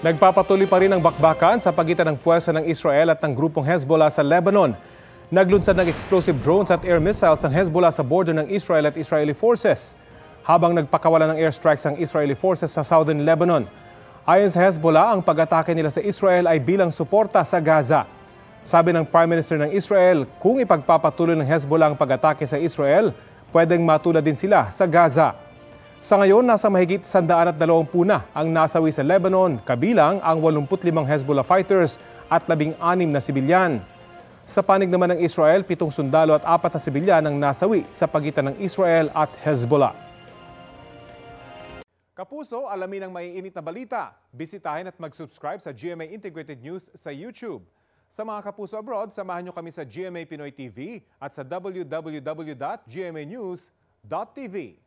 Nagpapatuloy pa rin ang bakbakan sa pagitan ng puwersa ng Israel at ng grupong Hezbollah sa Lebanon. Naglunsad ng explosive drones at air missiles ng Hezbollah sa border ng Israel at Israeli forces, habang nagpakawala ng airstrikes ang Israeli forces sa southern Lebanon. Ayon sa Hezbollah, ang pag-atake nila sa Israel ay bilang suporta sa Gaza. Sabi ng Prime Minister ng Israel, kung ipagpapatuloy ng Hezbollah ang pag-atake sa Israel, pwedeng matulad din sila sa Gaza. Sa ngayon, nasa mahigit 120 na ang nasawi sa Lebanon, kabilang ang 85 Hezbollah fighters at 16 na sibilyan. Sa panig naman ng Israel, 7 sundalo at 4 na sibilyan ang nasawi sa pagitan ng Israel at Hezbollah. Kapuso, alamin ang maiinit na balita. Bisitahin at mag-subscribe sa GMA Integrated News sa YouTube. Sa mga kapuso abroad, samahan nyo kami sa GMA Pinoy TV at sa www.gmanews.tv.